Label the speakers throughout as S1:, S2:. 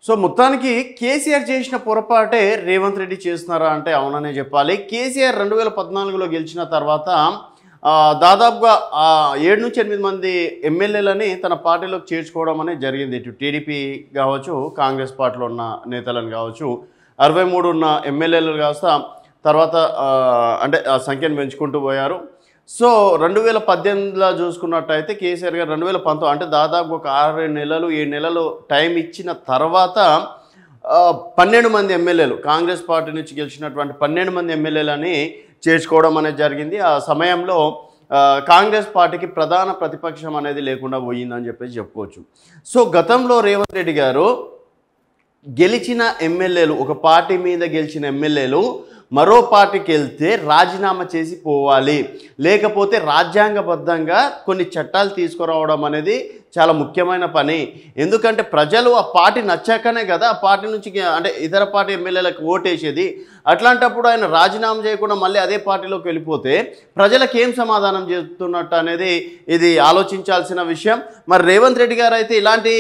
S1: So మొత్తానికి కేసీఆర్ చేసిన పొరపాటే రేవంత్ రెడ్డి చేస్తున్నారా అంటే అవుననే చెప్పాలి. కేసీఆర్ 2014లో గెలిచిన తర్వాత దాదాపుగా 7 నుంచి 8 మంది ఎమ్మెల్యేలని తన పార్టీలోకి చేర్చుకోవడం అనేది జరిగింది. ఇటు టీడీపీ కావచ్చు, కాంగ్రెస్ పార్టీలో ఉన్న నేతలను కావచ్చు, 63 ఉన్న ఎమ్మెల్యేలు కాస్త తర్వాత అంటే ఆ సంఖ్యను పెంచుకుంటూ పోయారు. సో 2018లో చూసుకున్నట్టయితే కేసీఆర్ గారు 2019 అంటే దాదాపు ఒక 6 నెలలు 7 నెలలు టైం ఇచ్చిన తర్వాత 12 మంది ఎమ్మెల్యేలు కాంగ్రెస్ పార్టీ నుంచి గెలిచినటువంటి 12 మంది ఎమ్మెల్యేలని చేర్చుకోవడం అనేది జరిగింది. ఆ సమయంలో కాంగ్రెస్ పార్టీకి ప్రధాన ప్రతిపక్షం అనేది లేకుండా పోయిందని చెప్పేసి చెప్పుకోవచ్చు. సో గతంలో రేవంత్ రెడ్డి గారు గెలిచిన ఎమ్మెల్యేలు, ఒక పార్టీ మీద గెలిచిన ఎమ్మెల్యేలు మరో పార్టీకి వెళ్తే రాజీనామా చేసి పోవాలి, లేకపోతే రాజ్యాంగబద్ధంగా కొన్ని చట్టాలు తీసుకురావడం అనేది చాలా ముఖ్యమైన పని. ఎందుకంటే ప్రజలు ఆ పార్టీ నచ్చాకనే కదా ఆ పార్టీ నుంచి అంటే ఇతర పార్టీ ఎమ్మెల్యేలకు ఓటేసేది. అట్లాంటప్పుడు ఆయన రాజీనామా చేయకుండా మళ్ళీ అదే పార్టీలోకి వెళ్ళిపోతే ప్రజలకు ఏం సమాధానం చేస్తున్నట్టు అనేది ఇది ఆలోచించాల్సిన విషయం. మరి రేవంత్ రెడ్డి గారు అయితే ఇలాంటి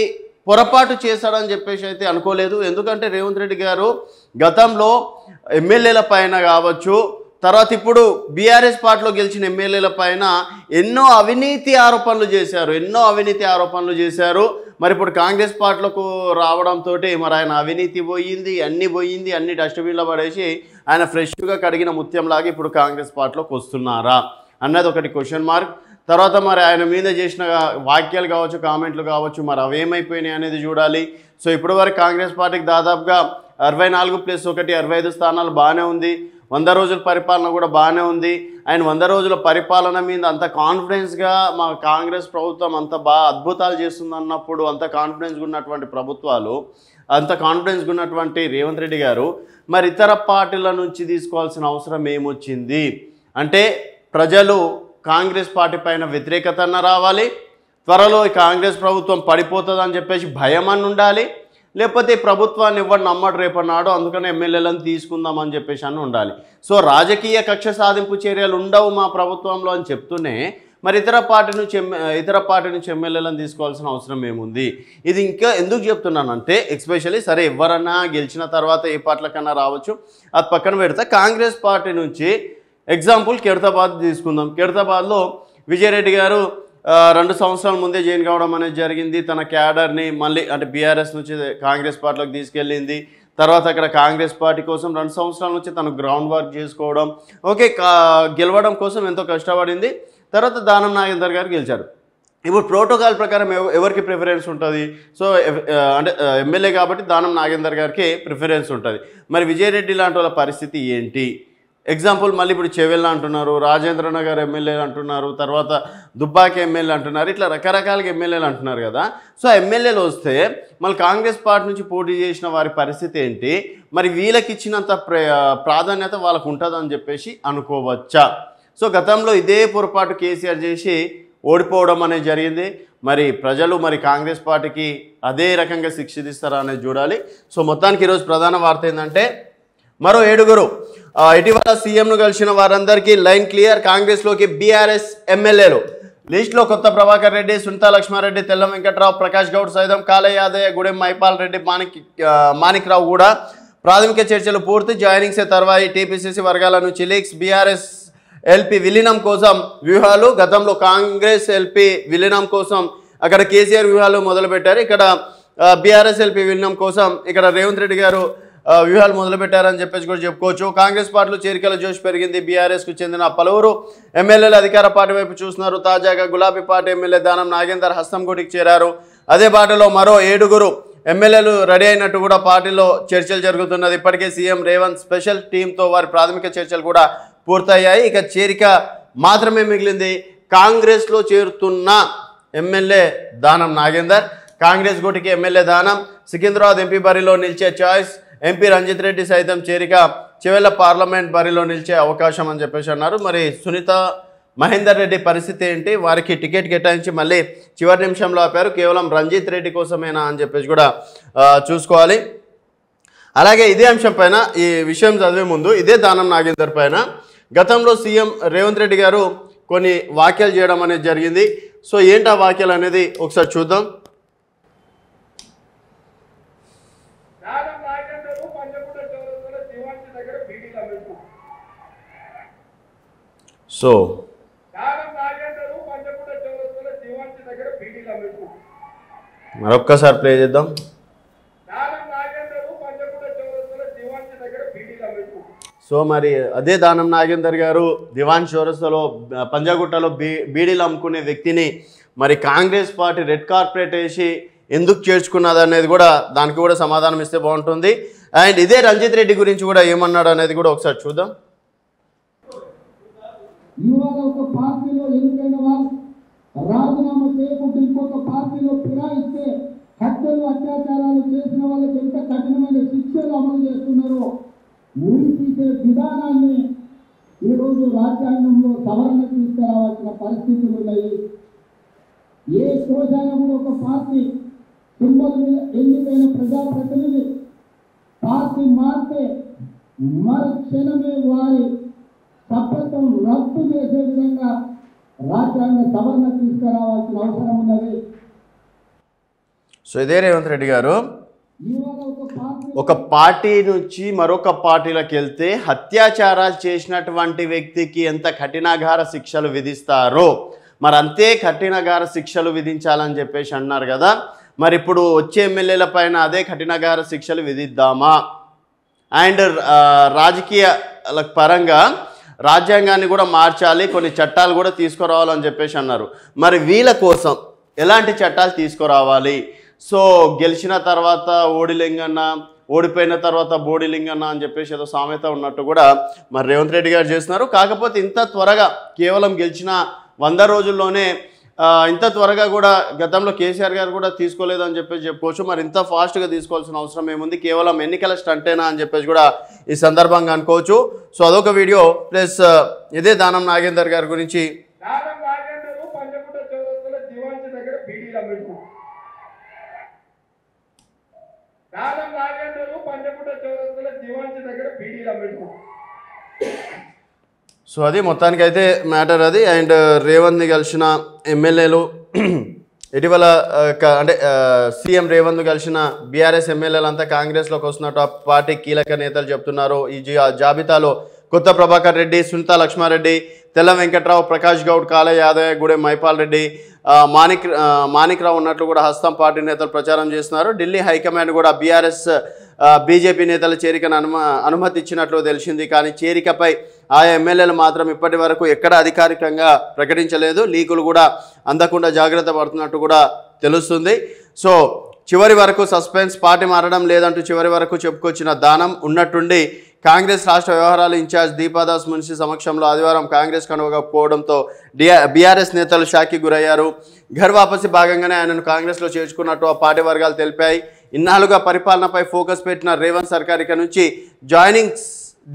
S1: పొరపాటు చేశాడని చెప్పేసి అయితే అనుకోలేదు. ఎందుకంటే రేవంత్ రెడ్డి గారు గతంలో ఎమ్మెల్యేల పైన కావచ్చు, తర్వాత ఇప్పుడు బీఆర్ఎస్ పార్టీలో గెలిచిన ఎమ్మెల్యేల పైన ఎన్నో అవినీతి ఆరోపణలు చేశారు. మరి ఇప్పుడు కాంగ్రెస్ పార్టీలకు రావడంతో మరి ఆయన అవినీతి పోయింది, అన్ని డస్ట్బిన్లో పడేసి ఆయన ఫ్రెష్గా కడిగిన ముత్యంలాగా ఇప్పుడు కాంగ్రెస్ పార్టీలోకి వస్తున్నారా అన్నది ఒకటి క్వశ్చన్ మార్క్. తర్వాత మరి ఆయన మీద చేసిన వాక్యాలు కావచ్చు, కామెంట్లు కావచ్చు, మరి అవేమైపోయినాయి అనేది చూడాలి. సో ఇప్పటి వరకు కాంగ్రెస్ పార్టీకి దాదాపుగా 64+1 65 స్థానాలు బాగానే ఉంది. 100 రోజుల పరిపాలన కూడా బాగానే ఉంది. ఆయన 100 రోజుల పరిపాలన మీద అంత కాన్ఫిడెన్స్గా మా కాంగ్రెస్ ప్రభుత్వం అంత బాగా అద్భుతాలు చేస్తుంది అన్నప్పుడు, అంత కాన్ఫిడెన్స్గా ఉన్నటువంటి ప్రభుత్వాలు, అంత కాన్ఫిడెన్స్గా ఉన్నటువంటి రేవంత్ రెడ్డి గారు మరి ఇతర పార్టీల నుంచి తీసుకోవాల్సిన అవసరం ఏమొచ్చింది అంటే, ప్రజలు కాంగ్రెస్ పార్టీ పైన వ్యతిరేకత రావాలి, త్వరలో కాంగ్రెస్ ప్రభుత్వం పడిపోతుందని చెప్పేసి భయం అని ఉండాలి, లేకపోతే ప్రభుత్వాన్ని ఎవరు నమ్మడు రేపన్నాడు, అందుకని ఎమ్మెల్యేలను తీసుకుందామని చెప్పేసి అని ఉండాలి. సో రాజకీయ కక్ష సాధింపు చర్యలు ఉండవు మా ప్రభుత్వంలో అని చెప్తూనే మరి ఇతర పార్టీ నుంచి ఎమ్మెల్యేలను తీసుకోవాల్సిన అవసరం ఏముంది? ఇది ఇంకా ఎందుకు చెప్తున్నానంటే, ఎస్పెషల్లీ సరే ఎవరన్నా గెలిచిన తర్వాత ఏ పార్టీలకన్నా రావచ్చు, అది పక్కన పెడితే కాంగ్రెస్ పార్టీ నుంచి ఎగ్జాంపుల్ ఖైరతాబాద్ తీసుకుందాం. ఖైరతాబాద్లో విజయరెడ్డి గారు 2 సంవత్సరాల ముందే జాయిన్ కావడం అనేది జరిగింది. తన క్యాడర్ని మళ్ళీ అంటే బీఆర్ఎస్ నుంచి కాంగ్రెస్ పార్టీలోకి తీసుకెళ్ళింది. తర్వాత అక్కడ కాంగ్రెస్ పార్టీ కోసం 2 సంవత్సరాల నుంచి తను గ్రౌండ్ వర్క్ చేసుకోవడం, ఓకే, గెలవడం కోసం ఎంతో కష్టపడింది. తర్వాత దానం నాగేందర్ గారు గెలిచారు. ఇప్పుడు ప్రోటోకాల్ ప్రకారం ఎవరికి ప్రిఫరెన్స్ ఉంటుంది? సో అంటే ఎమ్మెల్యే కాబట్టి దానం నాగేందర్ గారికి ప్రిఫరెన్స్ ఉంటుంది. మరి విజయరెడ్డి లాంటి వాళ్ళ పరిస్థితి ఏంటి? ఎగ్జాంపుల్ మళ్ళీ ఇప్పుడు చెవెళ్ళ అంటున్నారు, రాజేంద్రనగర్ ఎమ్మెల్యేలు అంటున్నారు, తర్వాత దుబ్బాకి ఎమ్మెల్యే అంటున్నారు, ఇట్లా రకరకాలుగా ఎమ్మెల్యేలు అంటున్నారు కదా. సో ఎమ్మెల్యేలు వస్తే మళ్ళీ కాంగ్రెస్ పార్టీ నుంచి పోటీ చేసిన వారి పరిస్థితి ఏంటి? మరి వీళ్ళకి ఇచ్చినంత ప్రాధాన్యత వాళ్ళకు ఉంటుందని చెప్పేసి అనుకోవచ్చా? సో గతంలో ఇదే పొరపాటు కేసీఆర్ చేసి ఓడిపోవడం అనేది జరిగింది. మరి ప్రజలు మరి కాంగ్రెస్ పార్టీకి అదే రకంగా శిక్ష ఇస్తారా అనేది చూడాలి. సో మొత్తానికి ఈరోజు ప్రధాన వార్త ఏంటంటే, మరో 7 ఇటీవల సీఎంను కలిసిన వారందరికీ లైన్ క్లియర్. కాంగ్రెస్లోకి బీఆర్ఎస్ ఎమ్మెల్యేలు లిస్టులో కొత్త ప్రభాకర్ రెడ్డి, సునీతా లక్ష్మారెడ్డి, తెల్లం వెంకట్రావు, ప్రకాష్ గౌడ్ సైతం, కాళయ్య యాదయ్య, గుడెం మైపాల్ రెడ్డి, మాణిక్రావు కూడా ప్రాథమిక చర్చలు పూర్తి. జాయినింగ్సే తర్వాయి టీపీసీసీ వర్గాల నుంచి లీక్స్. బీఆర్ఎస్ ఎల్పీ విలీనం కోసం వ్యూహాలు. గతంలో కాంగ్రెస్ ఎల్పీ విలీనం కోసం అక్కడ కేసీఆర్ వ్యూహాలు మొదలుపెట్టారు. ఇక్కడ బీఆర్ఎస్ ఎల్పీ విలీనం కోసం ఇక్కడ రేవంత్ రెడ్డి గారు వ్యూహాలు మొదలుపెట్టారని చెప్పేసి కూడా చెప్పుకోవచ్చు. కాంగ్రెస్ పార్టీలో చేరికల జోష్ పెరిగింది. బీఆర్ఎస్కు చెందిన పలువురు ఎమ్మెల్యేలు అధికార పార్టీ వైపు చూస్తున్నారు. తాజాగా గులాబీ పార్టీ ఎమ్మెల్యే దానం నాగేందర్ హస్తంగూటికి చేరారు. అదే పార్టీలో మరో 7 ఎమ్మెల్యేలు రెడీ అయినట్టు కూడా పార్టీలో చర్చలు జరుగుతున్నది. ఇప్పటికే సీఎం రేవంత్ స్పెషల్ టీంతో వారి ప్రాథమిక చర్చలు కూడా పూర్తయ్యాయి. ఇక చేరిక మాత్రమే మిగిలింది. కాంగ్రెస్లో చేరుతున్న ఎమ్మెల్యే దానం నాగేందర్. కాంగ్రెస్ గూటికి ఎమ్మెల్యే దానం. సికింద్రాబాద్ ఎంపీ బరిలో నిలిచే ఛాయిస్. ఎంపీ రంజిత్ రెడ్డి సైతం చేరిక. చివెళ్ళ పార్లమెంట్ బరిలో నిలిచే అవకాశం అని చెప్పేసి అన్నారు. మరి సునీత మహేందర్ రెడ్డి పరిస్థితి ఏంటి? వారికి టికెట్ కేటాయించి మళ్ళీ చివరి నిమిషంలో ఆపారు. కేవలం రంజిత్ రెడ్డి కోసమేనా అని చెప్పేసి కూడా చూసుకోవాలి. అలాగే ఇదే అంశం పైన ఈ విషయం చదివే ముందు ఇదే దానం నాగేందర్ పైన గతంలో సీఎం రేవంత్ రెడ్డి గారు కొన్ని వ్యాఖ్యలు చేయడం అనేది జరిగింది. సో ఏంటి ఆ వ్యాఖ్యలు అనేది ఒకసారి చూద్దాం. సో మరొక్కసారి ప్లే చేద్దాం. సో మరి అదే దానం నాగేందర్ గారు దివాన్ చౌరస్తాలో పంజాగుట్టలో బీడీలు అమ్ముకునే వ్యక్తిని మరి కాంగ్రెస్ పార్టీ రెడ్ కార్పెట్ వేసి ఎందుకు చేర్చుకున్నది అనేది కూడా దానికి కూడా సమాధానం ఇస్తే బాగుంటుంది. అండ్ ఇదే రంజిత్ రెడ్డి గురించి కూడా ఏమన్నాడు అనేది కూడా ఒకసారి చూద్దాం.
S2: రాజీనామా చేయకుండా ఇంకొక పార్టీలో ఫిరాయిస్తే హత్యలు అత్యాచారాలు చేసిన వాళ్ళకి ఎంత కఠినమైన శిక్షలు అమలు చేస్తున్నారో ఊరిపీసే విధానాన్ని ఈరోజు రాజ్యాంగంలో సవరణ తీసుకురావాల్సిన పరిస్థితులు ఉన్నాయి. ఏ కోశాన కూడా ఒక పార్టీ సింబల్ మీద ఎన్నికైన ప్రజాప్రతినిధి పార్టీ మారితే మరు క్షణమే వారి సభ్యత్వం రద్దు చేసే విధంగా రాజ్యాంగ సవరణ తీసుకురావాల్సిన అవసరం ఉన్నది.
S1: సో ఇదే రేవంత్ రెడ్డి గారు ఒక పార్టీ నుంచి మరొక పార్టీలోకి వెళ్తే అత్యాచారాలు చేసినటువంటి వ్యక్తికి ఎంత కఠినాగార శిక్షలు విధిస్తారో మరి అంతే కఠినాగార శిక్షలు విధించాలని చెప్పేసి అన్నారు కదా. మరి ఇప్పుడు వచ్చే ఎమ్మెల్యేల పైన అదే కఠినాగార శిక్షలు విధిద్దామా? అండ్ రాజకీయ పరంగా రాజ్యాంగాన్ని కూడా మార్చాలి, కొన్ని చట్టాలు కూడా తీసుకురావాలని చెప్పేసి అన్నారు. మరి వీళ్ళ కోసం ఎలాంటి చట్టాలు తీసుకురావాలి? సో గెలిచిన తర్వాత ఓడిలింగన్న, ఓడిపోయిన తర్వాత బోడిలింగన్న అని చెప్పేసి ఏదో సామెత ఉన్నట్టు కూడా మరి రేవంత్ రెడ్డి గారు చేస్తున్నారు. కాకపోతే ఇంత త్వరగా కేవలం గెలిచిన 100 రోజుల్లోనే ఇంత త్వరగా కూడా గతంలో కేసీఆర్ గారు కూడా తీసుకోలేదు అని చెప్పేసి చెప్పుకోవచ్చు. మరి ఇంత ఫాస్ట్గా తీసుకోవాల్సిన అవసరం ఏముంది? కేవలం ఎన్నికల స్టంటేనా అని చెప్పేసి కూడా ఈ సందర్భంగా అనుకోవచ్చు. సో అదొక వీడియో. ప్లస్ ఇదే దానం నాగేందర్ గారి గురించి సో అది మొత్తానికైతే మ్యాటర్ అది. అండ్ రేవంత్ని కలిసిన ఎమ్మెల్యేలు ఇటీవల అంటే సీఎం రేవంత్ కలిసిన బీఆర్ఎస్ ఎమ్మెల్యేలు అంతా కాంగ్రెస్లోకి వస్తున్నట్టు ఆ పార్టీ కీలక నేతలు చెప్తున్నారు. ఈ జాబితాలో కొత్త ప్రభాకర్ రెడ్డి, సునీతా లక్ష్మారెడ్డి, తెల్ల వెంకట్రావు, ప్రకాష్ గౌడ్, కాళ యాదవ్, గూడెం మైపాల్ రెడ్డి, మాణిక్ రావు ఉన్నట్లు కూడా హస్తం పార్టీ నేతలు ప్రచారం చేస్తున్నారు. ఢిల్లీ హైకమాండ్ కూడా బీఆర్ఎస్ బీజేపీ నేతల చేరికను అనుమతి ఇచ్చినట్లు తెలిసింది. కానీ చేరికపై ఆయా ఎమ్మెల్యేలు మాత్రం ఇప్పటి వరకు ఎక్కడ అధికారికంగా ప్రకటించలేదు. లీకులు కూడా అందకుండా జాగ్రత్త పడుతున్నట్టు కూడా తెలుస్తుంది. సో చివరి వరకు సస్పెన్స్, పార్టీ మారడం లేదంటూ చివరి వరకు చెప్పుకొచ్చిన దానం ఉన్నట్టుండి కాంగ్రెస్ రాష్ట్ర వ్యవహారాల ఇన్ఛార్జ్ దీపాదాస్ మున్షి సమక్షంలో ఆదివారం కాంగ్రెస్ కనుగకపోవడంతో బీఆర్ఎస్ నేతలు షాక్కి గురయ్యారు. ఘర్ వాపసి భాగంగానే ఆయనను కాంగ్రెస్లో చేర్చుకున్నట్టు ఆ పార్టీ వర్గాలు తెలిపాయి. ఇన్నాళ్ళుగా పరిపాలనపై ఫోకస్ పెట్టిన రేవంత్ సర్కార్ ఇక నుంచి జాయినింగ్స్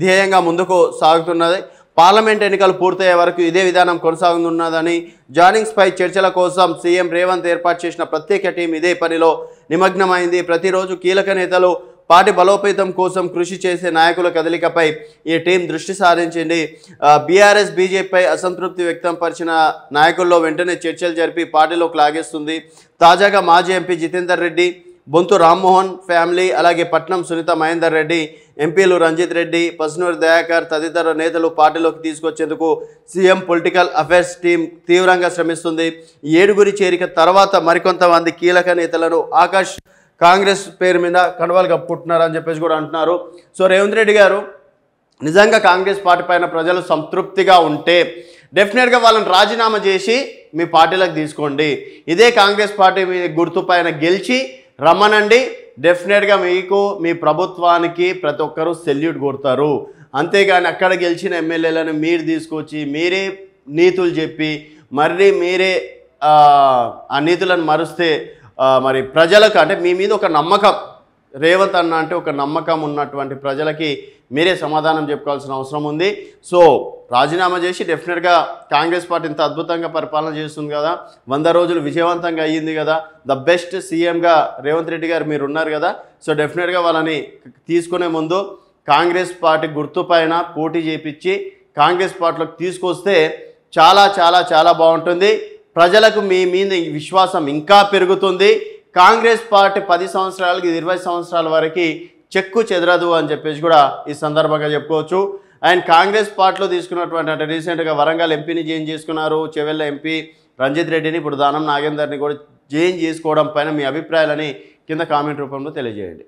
S1: ధ్యేయంగా ముందుకు సాగుతున్నది. పార్లమెంట్ ఎన్నికలు పూర్తయ్యే వరకు ఇదే విధానం కొనసాగుతున్నదని, జాయినింగ్స్పై చర్చల కోసం సీఎం రేవంత్ ఏర్పాటు చేసిన ప్రత్యేక టీం ఇదే పనిలో నిమగ్నమైంది. ప్రతిరోజు కీలక నేతలు పార్టీ బలోపేతం కోసం కృషి చేసే నాయకుల కదలికపై ఈ టీం దృష్టి సారించింది. బీఆర్ఎస్ బీజేపీపై అసంతృప్తి వ్యక్తం పరిచిన నాయకుల్లో వెంటనే చర్చలు జరిపి పార్టీలోకి లాగేస్తుంది. తాజాగా మాజీ ఎంపీ జితేందర్ రెడ్డి, బొంతు రామ్మోహన్ ఫ్యామిలీ, అలాగే పట్నం సునీత మహేందర్ రెడ్డి, ఎంపీలు రంజిత్ రెడ్డి, పసునూరి దయాకర్ తదితర నేతలు పార్టీలోకి తీసుకొచ్చేందుకు సీఎం పొలిటికల్ అఫైర్స్ టీం తీవ్రంగా శ్రమిస్తుంది. 7 చేరిక తర్వాత మరికొంతమంది కీలక నేతలను ఆకాష్ కాంగ్రెస్ పేరు మీద కండువాలు కప్పుకుంటున్నారని చెప్పేసి కూడా అంటున్నారు. సో రేవంత్ రెడ్డి గారు నిజంగా కాంగ్రెస్ పార్టీ పైన ప్రజలు సంతృప్తిగా ఉంటే డెఫినెట్గా వాళ్ళని రాజీనామా చేసి మీ పార్టీలకు తీసుకోండి. ఇదే కాంగ్రెస్ పార్టీ మీ గుర్తు పైన గెలిచి రమ్మనండి. డెఫినెట్గా మీకు, మీ ప్రభుత్వానికి ప్రతి ఒక్కరూ సెల్యూట్ కొడతారు. అంతేగాని అక్కడ గెలిచిన ఎమ్మెల్యేలను మీరు తీసుకొచ్చి మీరే నీతులు చెప్పి మళ్ళీ మీరే ఆ నీతులను మరుస్తే మరి ప్రజలకు, అంటే మీ మీద ఒక నమ్మకం, రేవంత్ అన్న అంటే ఒక నమ్మకం ఉన్నటువంటి ప్రజలకి మీరే సమాధానం చెప్పుకోవాల్సిన అవసరం ఉంది. సో రాజీనామా చేసి డెఫినెట్గా కాంగ్రెస్ పార్టీ ఇంత అద్భుతంగా పరిపాలన చేస్తుంది కదా, 100 రోజులు విజయవంతంగా అయ్యింది కదా, ద బెస్ట్ సీఎంగా రేవంత్ రెడ్డి గారు మీరు ఉన్నారు కదా. సో డెఫినెట్గా వాళ్ళని తీసుకునే ముందు కాంగ్రెస్ పార్టీ గుర్తు పైన పోటీ చేయించి కాంగ్రెస్ పార్టీలోకి తీసుకొస్తే చాలా చాలా చాలా బాగుంటుంది. ప్రజలకు మీ మీద విశ్వాసం ఇంకా పెరుగుతుంది. కాంగ్రెస్ పార్టీ 10 సంవత్సరాలకి 20 సంవత్సరాల వరకు చెక్కు చెదరదు అని చెప్పేసి కూడా ఈ సందర్భంగా చెప్పుకోవచ్చు. ఆయన కాంగ్రెస్ పార్టీలో తీసుకున్నటువంటి అంటే రీసెంట్గా వరంగల్ ఎంపీని జాయిన్ చేసుకున్నారు, చెవెళ్ళ ఎంపీ రంజిత్ రెడ్డిని, ఇప్పుడు దానం నాగేందర్ని కూడా జాయిన్ చేసుకోవడం పైన మీ అభిప్రాయాలని కింద కామెంట్ రూపంలో తెలియజేయండి.